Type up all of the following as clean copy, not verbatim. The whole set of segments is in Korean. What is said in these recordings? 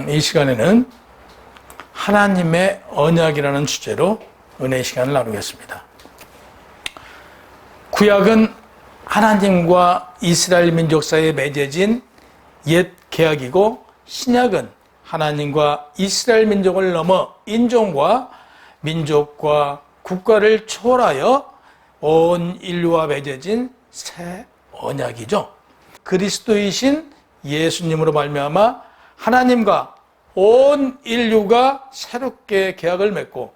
이 시간에는 하나님의 언약이라는 주제로 은혜의 시간을 나누겠습니다. 구약은 하나님과 이스라엘 민족 사이에 맺어진 옛 계약이고, 신약은 하나님과 이스라엘 민족을 넘어 인종과 민족과 국가를 초월하여 온 인류와 맺어진 새 언약이죠. 그리스도이신 예수님으로 말미암아 하나님과 온 인류가 새롭게 계약을 맺고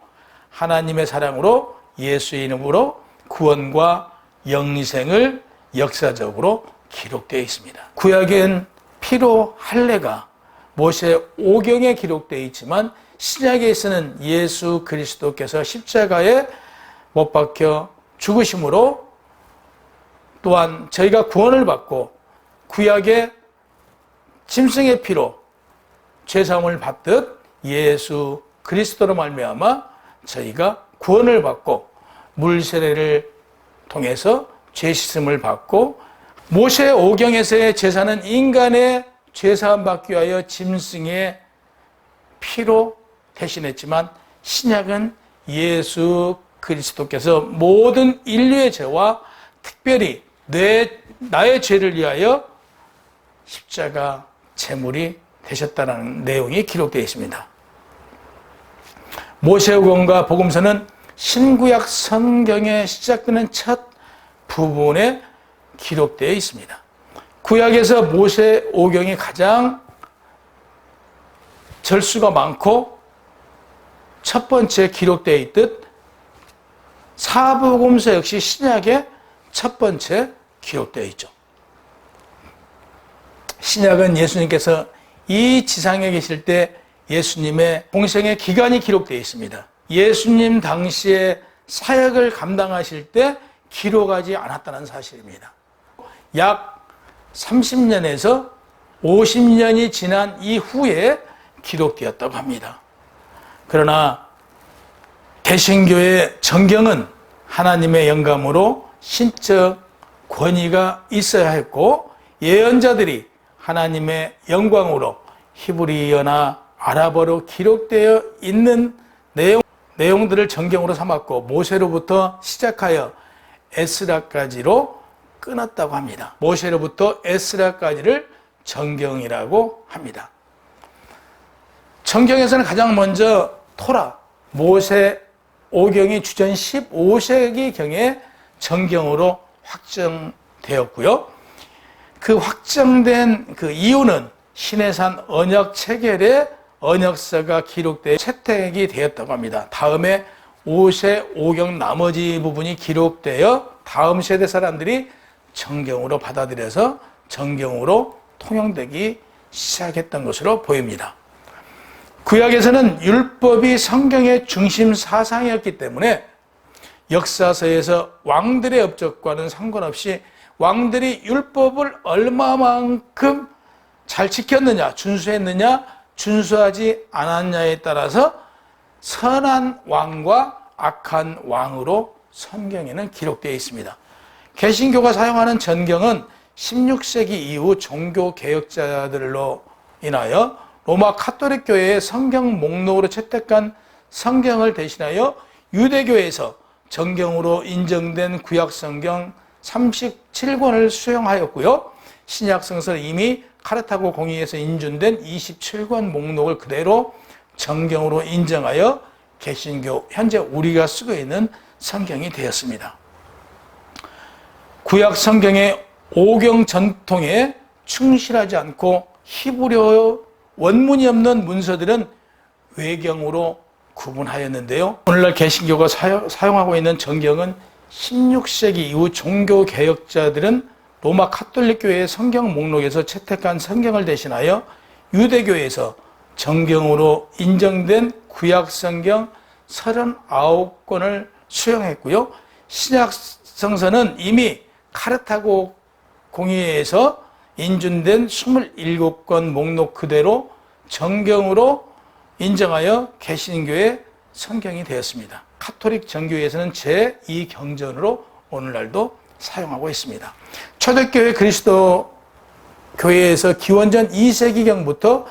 하나님의 사랑으로 예수의 이름으로 구원과 영생을 역사적으로 기록되어 있습니다. 구약엔 피로 할례가 모세 오경에 기록되어 있지만, 신약에서는 예수 그리스도께서 십자가에 못 박혀 죽으심으로 또한 저희가 구원을 받고, 구약의 짐승의 피로 죄사함을 받듯 예수 그리스도로 말미암아 저희가 구원을 받고 물 세례를 통해서 죄 씻음을 받고, 모세 오경에서의 제사는 인간의 죄사함 받기 위하여 짐승의 피로 대신했지만, 신약은 예수 그리스도께서 모든 인류의 죄와 특별히 나의 죄를 위하여 십자가 제물이 되셨다는 내용이 기록되어 있습니다. 모세오경과 복음서는 신구약 성경에 시작되는 첫 부분에 기록되어 있습니다. 구약에서 모세오경이 가장 절수가 많고 첫 번째 기록되어 있듯, 사복음서 역시 신약의 첫 번째 기록되어 있죠. 신약은 예수님께서 이 지상에 계실 때 예수님의 공생의 기간이 기록되어 있습니다. 예수님 당시에 사역을 감당하실 때 기록하지 않았다는 사실입니다. 약 30년에서 50년이 지난 이후에 기록되었다고 합니다. 그러나 개신교의 정경은 하나님의 영감으로 신적 권위가 있어야 했고, 예언자들이 하나님의 영광으로 히브리어나 아랍어로 기록되어 있는 내용들을 정경으로 삼았고, 모세로부터 시작하여 에스라까지로 끊었다고 합니다. 모세로부터 에스라까지를 정경이라고 합니다. 정경에서는 가장 먼저 토라, 모세 오경이 주전 15세기경에 정경으로 확정되었고요. 그 확정된 그 이유는 시내산 언약 체결의 언약서가 기록되어 채택이 되었다고 합니다. 다음에 모세 오경 나머지 부분이 기록되어 다음 세대 사람들이 정경으로 받아들여서 정경으로 통용되기 시작했던 것으로 보입니다. 구약에서는 율법이 성경의 중심 사상이었기 때문에 역사서에서 왕들의 업적과는 상관없이 왕들이 율법을 얼마만큼 잘 지켰느냐, 준수했느냐, 준수하지 않았냐에 따라서 선한 왕과 악한 왕으로 성경에는 기록되어 있습니다. 개신교가 사용하는 전경은 16세기 이후 종교개혁자들로 인하여 로마 카톨릭 교회의 성경 목록으로 채택한 성경을 대신하여 유대교에서 정경으로 인정된 구약 성경 37권을 수용하였고요. 신약 성서는 이미 카르타고 공의에서 인준된 27권 목록을 그대로 정경으로 인정하여 개신교 현재 우리가 쓰고 있는 성경이 되었습니다. 구약 성경의 오경 전통에 충실하지 않고 히브리어 원문이 없는 문서들은 외경으로 구분하였는데요. 오늘날 개신교가 사용하고 있는 정경은 16세기 이후 종교개혁자들은 로마 카톨릭 교회의 성경 목록에서 채택한 성경을 대신하여 유대교에서 정경으로 인정된 구약 성경 39권을 수용했고요. 신약 성서는 이미 카르타고 공의회에서 인준된 27권 목록 그대로 정경으로 인정하여 개신교의 성경이 되었습니다. 카톨릭 정교회에서는 제2경전으로 오늘날도 사용하고 있습니다. 초대교회 그리스도 교회에서 기원전 2세기경부터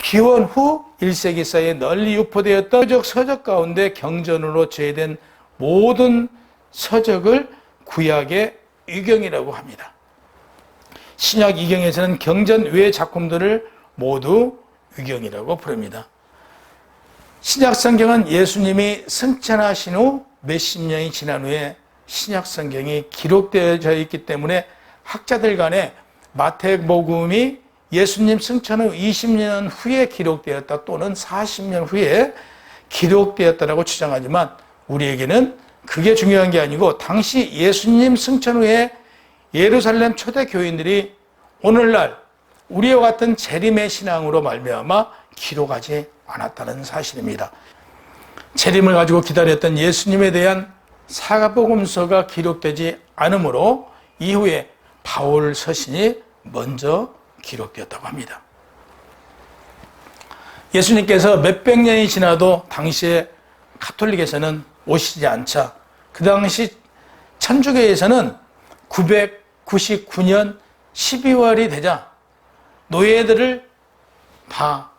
기원 후 1세기 사이에 널리 유포되었던 서적 가운데 경전으로 제외된 모든 서적을 구약의 위경이라고 합니다. 신약 이경에서는 경전 외 작품들을 모두 위경이라고 부릅니다. 신약 성경은 예수님이 승천하신 후 몇십 년이 지난 후에 신약 성경이 기록되어져 있기 때문에 학자들 간에 마태복음이 예수님 승천 후 20년 후에 기록되었다 또는 40년 후에 기록되었다라고 주장하지만 우리에게는 그게 중요한 게 아니고 당시 예수님 승천 후에 예루살렘 초대 교인들이 오늘날 우리와 같은 재림의 신앙으로 말미암아 기록하지 않았다는 사실입니다. 재림을 가지고 기다렸던 예수님에 대한 사복음서가 기록되지 않으므로 이후에 바울 서신이 먼저 기록되었다고 합니다. 예수님께서 몇백 년이 지나도 당시에 가톨릭에서는 오시지 않자 그 당시 천주교에서는 999년 12월이 되자 노예들을 다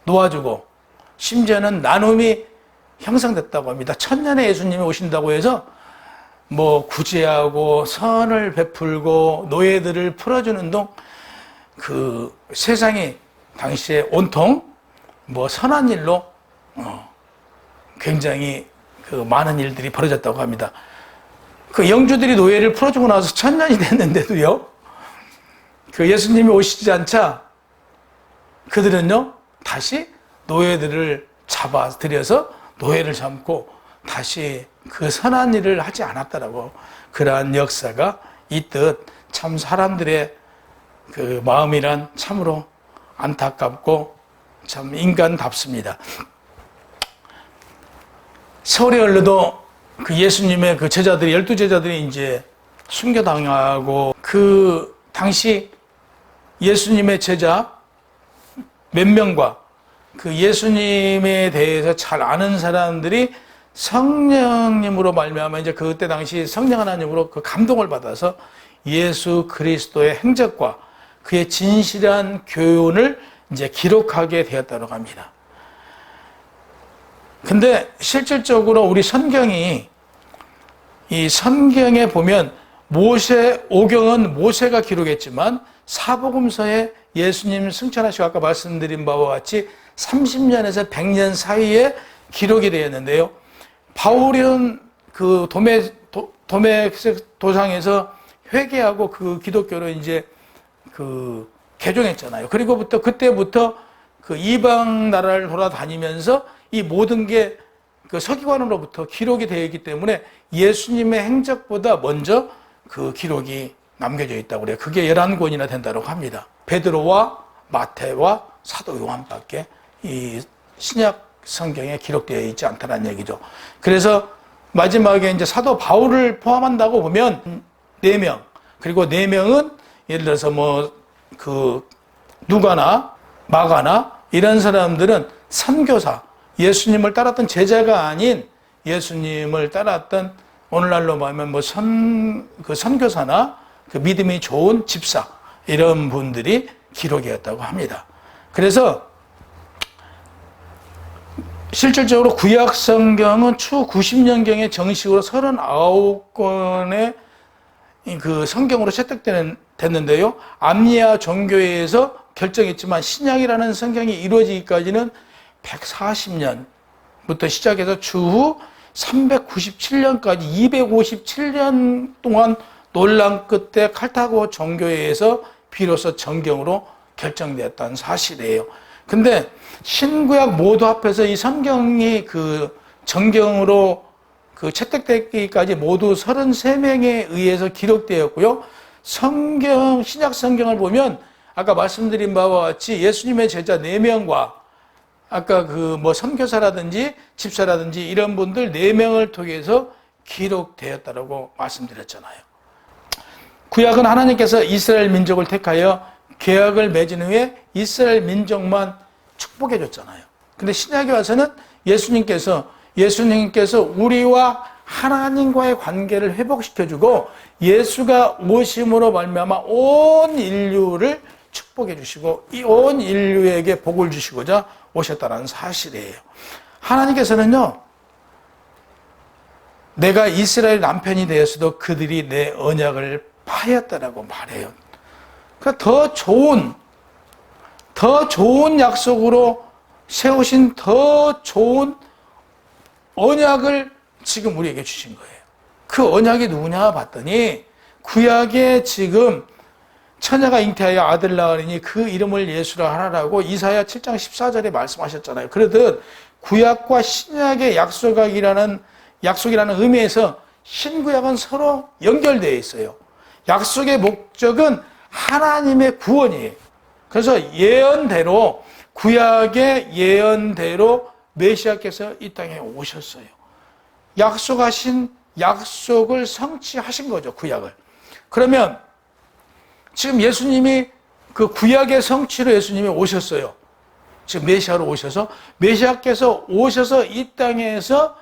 놓아주고 심지어는 나눔이 형성됐다고 합니다. 천년에 예수님이 오신다고 해서 뭐 구제하고 선을 베풀고 노예들을 풀어주는 등 그 세상이 당시에 온통 뭐 선한 일로 굉장히 그 많은 일들이 벌어졌다고 합니다. 그 영주들이 노예를 풀어주고 나서 1000년이 됐는데도요, 그 예수님이 오시지 않자 그들은요 다시 노예들을 잡아 들여서 노예를 삼고 다시 그 선한 일을 하지 않았다라고, 그러한 역사가 있듯 참 사람들의 그 마음이란 참으로 안타깝고 참 인간답습니다. 세월이 흘러도 그 예수님의 그 제자들이, 12제자들이 이제 순교당하고, 그 당시 예수님의 제자 몇 명과 그 예수님에 대해서 잘 아는 사람들이 성령님으로 말미암아 이제 그때 당시 성령 하나님으로 그 감동을 받아서 예수 그리스도의 행적과 그의 진실한 교훈을 이제 기록하게 되었다고 합니다. 근데 실질적으로 우리 성경이, 이 성경에 보면 오경은 모세가 기록했지만 사복음서에 예수님 승천하시고 아까 말씀드린 바와 같이 30년에서 100년 사이에 기록이 되었는데요. 바울은 그 도상에서 회개하고 그 기독교로 이제 그 개종했잖아요. 그리고부터 그때부터 그 이방 나라를 돌아다니면서 이 모든 게 그 서기관으로부터 기록이 되어 있기 때문에 예수님의 행적보다 먼저 그 기록이 남겨져 있다고 그래요. 그게 11권이나 된다고 합니다. 베드로와 마태와 사도 요한밖에 이 신약 성경에 기록되어 있지 않다는 얘기죠. 그래서 마지막에 이제 사도 바울을 포함한다고 보면 4명, 그리고 4명은 예를 들어서 뭐 그 누가나 마가나 이런 사람들은 선교사, 예수님을 따랐던 제자가 아닌 예수님을 따랐던 오늘날로 말하면 뭐 선교사나 그 믿음이 좋은 집사, 이런 분들이 기록이었다고 합니다. 그래서 실질적으로 구약 성경은 추 90년경에 정식으로 39권의 그 성경으로 채택됐는데요. 암리아 종교회에서 결정했지만 신약이라는 성경이 이루어지기까지는 140년부터 시작해서 추후 397년까지 257년 동안 논란 끝에 칼타고 종교회에서 비로소 정경으로 결정되었다는 사실이에요. 근데 신구약 모두 합해서 이 성경이 그 정경으로 그 채택되기까지 모두 33명에 의해서 기록되었고요. 신약 성경을 보면 아까 말씀드린 바와 같이 예수님의 제자 4명과 아까 그 뭐 선교사라든지 집사라든지 이런 분들 4명을 통해서 기록되었다라고 말씀드렸잖아요. 구약은 하나님께서 이스라엘 민족을 택하여 계약을 맺은 후에 이스라엘 민족만 축복해 줬잖아요. 근데 신약에 와서는 예수님께서 우리와 하나님과의 관계를 회복시켜주고 예수가 오심으로 말미암아 온 인류를 축복해 주시고 이 온 인류에게 복을 주시고자 오셨다는 사실이에요. 하나님께서는요, 내가 이스라엘 남편이 되었어도 그들이 내 언약을 파였다라고 말해요. 그러니까 더 좋은 약속으로 세우신 더 좋은 언약을 지금 우리에게 주신 거예요. 그 언약이 누구냐 봤더니 구약에 지금 처녀가 잉태하여 아들 낳으리니 그 이름을 예수라 하라라고 이사야 7장 14절에 말씀하셨잖아요. 그러듯 구약과 신약의 약속이라는 의미에서 신구약은 서로 연결되어 있어요. 약속의 목적은 하나님의 구원이에요. 그래서 예언대로, 구약의 예언대로 메시아께서 이 땅에 오셨어요. 약속하신 약속을 성취하신 거죠, 구약을. 그러면 지금 예수님이 그 구약의 성취로 예수님이 오셨어요. 지금 메시아로 오셔서, 메시아께서 오셔서 이 땅에서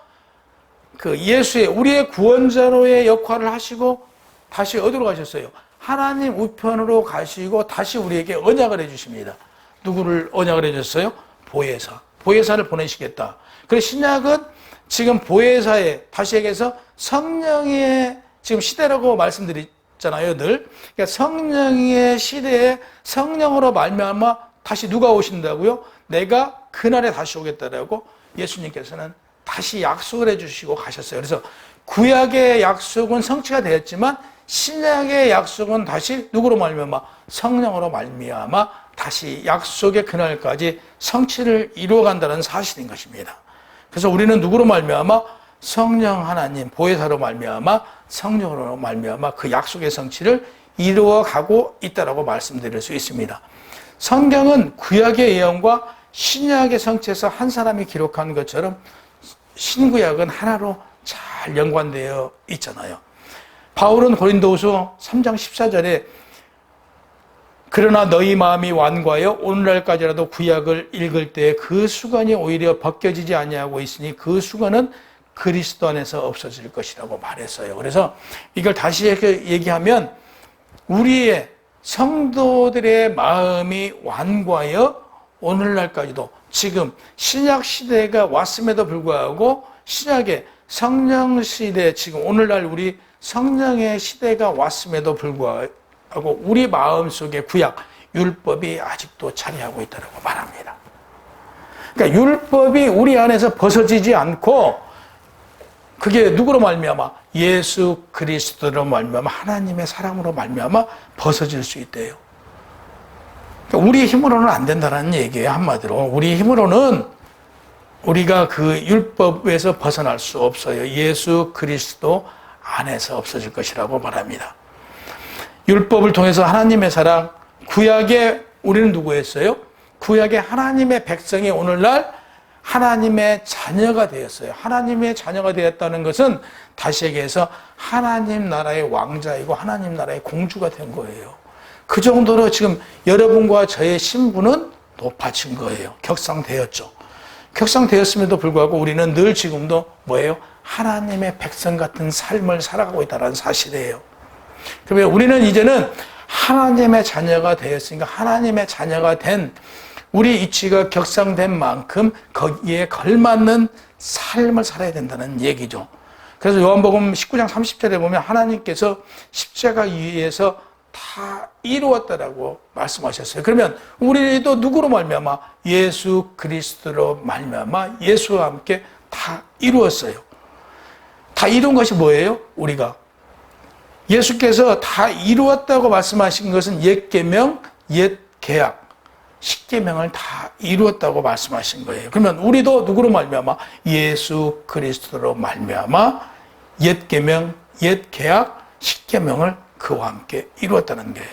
그 예수의, 우리의 구원자로의 역할을 하시고 다시 어디로 가셨어요? 하나님 우편으로 가시고 다시 우리에게 언약을 해주십니다. 누구를 언약을 해줬어요? 보혜사를 보내시겠다. 그래서 신약은 지금 보혜사의, 다시 얘기해서 성령의 지금 시대라고 말씀드렸잖아요, 늘. 그러니까 성령의 시대에 성령으로 말미암아 다시 누가 오신다고요? 내가 그날에 다시 오겠다라고 예수님께서는 다시 약속을 해주시고 가셨어요. 그래서 구약의 약속은 성취가 되었지만 신약의 약속은 다시 누구로 말미암아? 성령으로 말미암아 다시 약속의 그날까지 성취를 이루어간다는 사실인 것입니다. 그래서 우리는 누구로 말미암아? 성령 하나님, 보혜사로 말미암아 성령으로 말미암아 그 약속의 성취를 이루어가고 있다라고 말씀드릴 수 있습니다. 성경은 구약의 예언과 신약의 성취에서 한 사람이 기록한 것처럼 신구약은 하나로 잘 연관되어 있잖아요. 바울은 고린도후서 3장 14절에 그러나 너희 마음이 완고하여 오늘날까지라도 구약을 읽을 때 그 수건이 오히려 벗겨지지 아니하고 있으니 그 수건은 그리스도 안에서 없어질 것이라고 말했어요. 그래서 이걸 다시 얘기하면 우리의 성도들의 마음이 완고하여 오늘날까지도 지금 신약 시대가 왔음에도 불구하고 신약의 성령 시대, 지금 오늘날 우리 성령의 시대가 왔음에도 불구하고 우리 마음속에 구약, 율법이 아직도 자리하고 있다고 말합니다. 그러니까 율법이 우리 안에서 벗어지지 않고 그게 누구로 말미암아? 예수 그리스도로 말미암아 하나님의 사랑으로 말미암아 벗어질 수 있대요. 그러니까 우리 힘으로는 안 된다는 얘기예요. 한마디로 우리 힘으로는 우리가 그 율법에서 벗어날 수 없어요. 예수 그리스도 안에서 없어질 것이라고 말합니다. 율법을 통해서 하나님의 사랑, 구약에 우리는 누구였어요? 구약의 하나님의 백성이 오늘날 하나님의 자녀가 되었어요. 하나님의 자녀가 되었다는 것은 다시 얘기해서 하나님 나라의 왕자이고 하나님 나라의 공주가 된 거예요. 그 정도로 지금 여러분과 저의 신분은 높아진 거예요. 격상되었죠. 격상되었음에도 불구하고 우리는 늘 지금도 뭐예요? 하나님의 백성 같은 삶을 살아가고 있다는 사실이에요. 그러면 우리는 이제는 하나님의 자녀가 되었으니까 하나님의 자녀가 된 우리 이치가 격상된 만큼 거기에 걸맞는 삶을 살아야 된다는 얘기죠. 그래서 요한복음 19장 30절에 보면 하나님께서 십자가 위에서 다 이루었다라고 말씀하셨어요. 그러면 우리도 누구로 말미암아? 예수 그리스도로 말미암아 예수와 함께 다 이루었어요. 다 이룬 것이 뭐예요? 우리가 예수께서 다 이루었다고 말씀하신 것은 옛 계명, 옛 계약, 십계명을 다 이루었다고 말씀하신 거예요. 그러면 우리도 누구로 말미암아? 예수 그리스도로 말미암아 옛 계명, 옛 계약, 십계명을 그와 함께 이루었다는 거예요.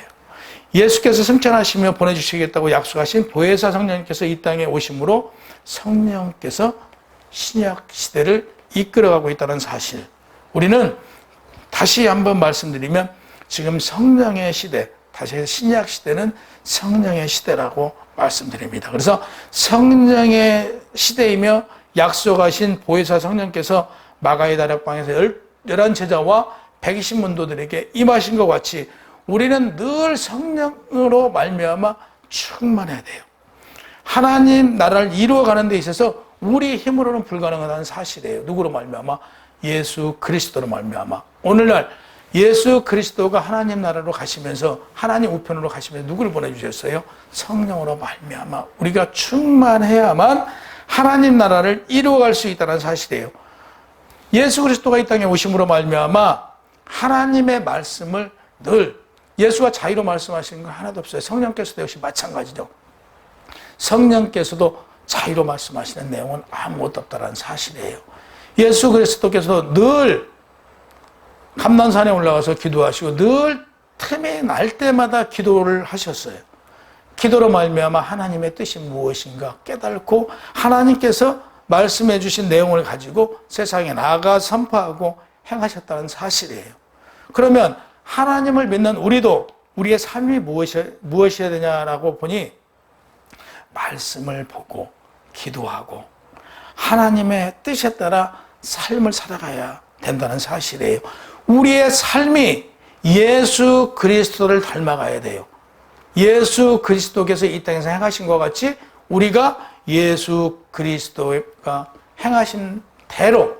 예수께서 승천하시며 보내주시겠다고 약속하신 보혜사 성령님께서 이 땅에 오심으로 성령께서 신약 시대를 이끌어가고 있다는 사실. 우리는 다시 한번 말씀드리면 지금 성령의 시대, 다시 신약 시대는 성령의 시대라고 말씀드립니다. 그래서 성령의 시대이며 약속하신 보혜사 성령께서 마가의 다락방에서 11제자와 120문도들에게 임하신 것 같이 우리는 늘 성령으로 말미암아 충만해야 돼요. 하나님 나라를 이루어가는 데 있어서 우리 힘으로는 불가능하다는 사실이에요. 누구로 말미암아? 예수 그리스도로 말미암아. 오늘날 예수 그리스도가 하나님 나라로 가시면서 하나님 우편으로 가시면서 누구를 보내주셨어요? 성령으로 말미암아 우리가 충만해야만 하나님 나라를 이루어갈 수 있다는 사실이에요. 예수 그리스도가 이 땅에 오심으로 말미암아 하나님의 말씀을 늘 예수가 자의로 말씀하시는 거 하나도 없어요. 성령께서도 역시 마찬가지죠. 성령께서도 자의로 말씀하시는 내용은 아무것도 없다는 사실이에요. 예수 그리스도께서도 늘 감난산에 올라가서 기도하시고 늘 틈이 날 때마다 기도를 하셨어요. 기도로 말미암아 하나님의 뜻이 무엇인가 깨닫고 하나님께서 말씀해 주신 내용을 가지고 세상에 나아가 선포하고 행하셨다는 사실이에요. 그러면 하나님을 믿는 우리도 우리의 삶이 무엇이어야 되냐라고 보니 말씀을 보고 기도하고 하나님의 뜻에 따라 삶을 살아가야 된다는 사실이에요. 우리의 삶이 예수 그리스도를 닮아가야 돼요. 예수 그리스도께서 이 땅에서 행하신 것 같이 우리가 예수 그리스도가 행하신 대로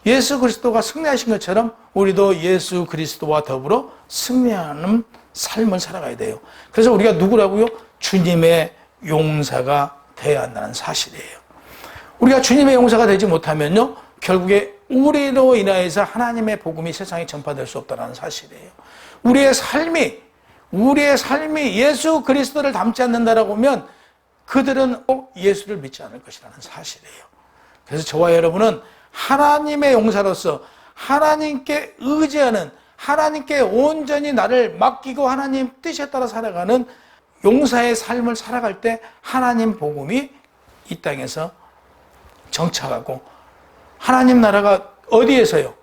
예수 그리스도가 승리하신 것처럼 우리도 예수 그리스도와 더불어 승리하는 삶을 살아가야 돼요. 그래서 우리가 누구라고요? 주님의 용사가 되어야 한다는 사실이에요. 우리가 주님의 용사가 되지 못하면요, 결국에 우리로 인하여서 하나님의 복음이 세상에 전파될 수 없다는 사실이에요. 우리의 삶이 예수 그리스도를 닮지 않는다라고 하면 그들은 예수를 믿지 않을 것이라는 사실이에요. 그래서 저와 여러분은 하나님의 용사로서 하나님께 의지하는, 하나님께 온전히 나를 맡기고 하나님 뜻에 따라 살아가는 용사의 삶을 살아갈 때 하나님 복음이 이 땅에서 정착하고 하나님 나라가 어디에서요?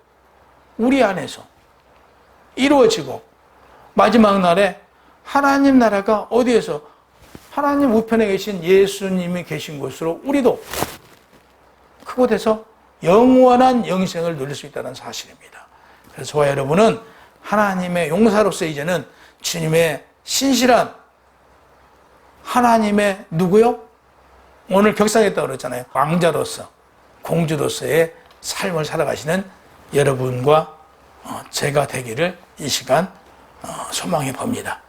우리 안에서 이루어지고 마지막 날에 하나님 나라가 어디에서? 하나님 우편에 계신 예수님이 계신 곳으로 우리도 그곳에서 영원한 영생을 누릴 수 있다는 사실입니다. 그래서 저와 여러분은 하나님의 용사로서 이제는 주님의 신실한 하나님의 누구요? 오늘 격상했다고 그랬잖아요. 왕자로서 공주로서의 삶을 살아가시는 여러분과 제가 되기를 이 시간 소망해 봅니다.